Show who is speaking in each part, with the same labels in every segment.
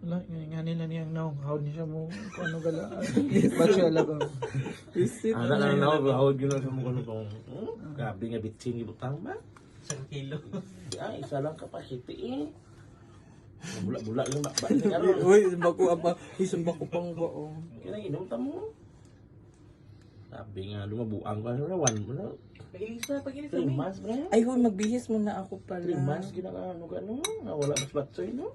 Speaker 1: Wala, nga nila niyang naong how niya siya mo kung ano gala. Ba't siya alabang?
Speaker 2: Ana na na ako gina sa mga ano. Grabe nga bitsin ibutang ba?
Speaker 3: 1 kilo.
Speaker 2: Ay, isa lang kapasiti eh. Bula-bula yung bakba ni karon.
Speaker 1: Uy, bako apa? Isang bako pang ba oh.
Speaker 2: Kaya inom ta mo. Sabi nga lumabuang ka na one mo na.
Speaker 3: Pag-ilis na, pag-ilis
Speaker 2: 3 months bro.
Speaker 1: Ay, hoy, magbihis muna ako pala.
Speaker 2: 3 months ginagaano ka no. Wala mas batsoy no.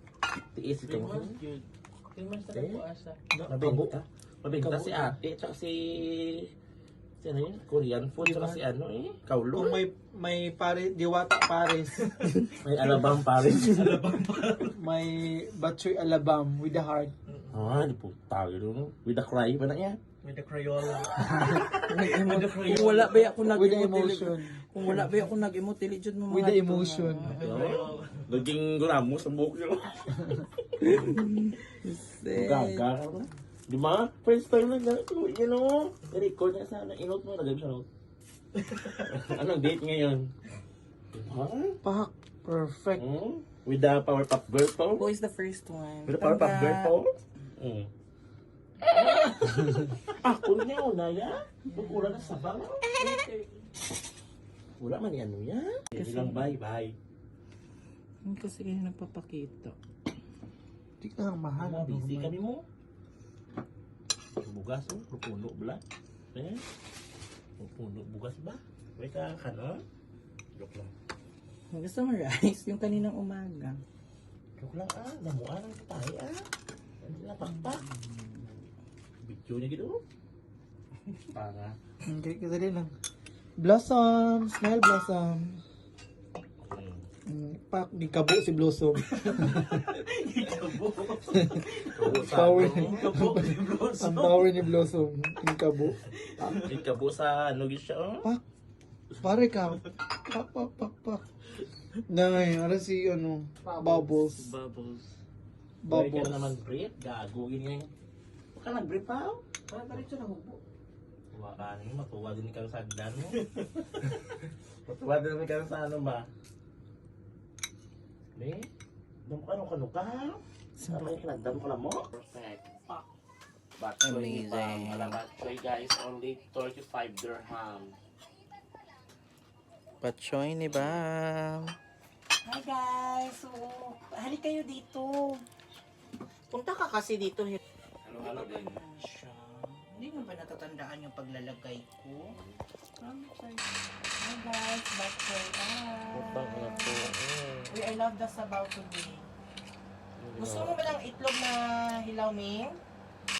Speaker 2: Tiis ito mo.
Speaker 3: 3 months na po asa.
Speaker 2: Mabenta. Mabenta si ate tsaka si ano yun? Korean food tsaka si ano eh. Kaulo.
Speaker 1: Kung may pare, diwata pares.
Speaker 2: May alabang pares.
Speaker 1: May batchoy alabam with the heart.
Speaker 2: Ah, di po tayo no. With the cry pa na yan.
Speaker 3: With the Crayola.
Speaker 1: Kung wala ba ako nag
Speaker 4: With the emotion.
Speaker 1: Kung wala ba ako nag-emotili dyan mo
Speaker 4: With the emotion.
Speaker 2: Naging gulamo sa buhok nyo. Gaga ka ba? Di ba? First time lang na ito. You know, i-record na sana. Inote mo, nagawin sa note. Anong date ngayon? Ha?
Speaker 4: Pak. Perfect.
Speaker 2: With the Powerpuff Girl po?
Speaker 1: Who is the first one?
Speaker 2: With the Powerpuff Girl po? Ako niya, una ya. Pagkula na sa bang. Wala man yan, ya. Kasi lang, bye-bye.
Speaker 1: Kasi kayo nagpapakita.
Speaker 4: Di ka lang mahal.
Speaker 2: Busy kami mo. Bugas mo, pupuno bala. Eh? Pupuno bugas ba? May ka no? Joke lang.
Speaker 1: Gusto mo rice? Yung kaninang umaga.
Speaker 2: Joke lang namuan ang tayo Hindi na pakpak. Video niya gitu. Para.
Speaker 4: Okay, kadali lang. Blossom. Smile blossom. Pak, di kabo si Blossom. Power ni ang power ni Blossom. Yung kabo.
Speaker 2: Ikabo sa ano siya
Speaker 4: Pak. Pare ka. Pak, pak, pak, pak. Nay, ara si ano, Bubbles.
Speaker 3: Bubbles.
Speaker 2: Bubbles.
Speaker 4: Bubbles.
Speaker 2: Ka naman break, gago yun ngayon. Huwag ka nag-break pa
Speaker 3: Diretso na hubo.
Speaker 2: Huwag ka nyo, matuwa din ka sa agdan mo. Matuwa din ka sa ano ba? Eh? Damo ka nung ka? Sabi ka nagdamo ka lang mo? Perfect. Batsoy ni Bam. Batsoy guys, only 35 dirham.
Speaker 1: Patchoy ni Bam.
Speaker 5: Hi guys! So, halik kayo dito. Punta ka kasi dito.
Speaker 2: Ano din?
Speaker 5: Siya. Hindi nga ba natatandaan yung paglalagay ko? Hi guys! Back for
Speaker 2: Putang na po.
Speaker 5: Uy, I love the sabaw today. Gusto mo ba ng itlog na hilaw, Ming?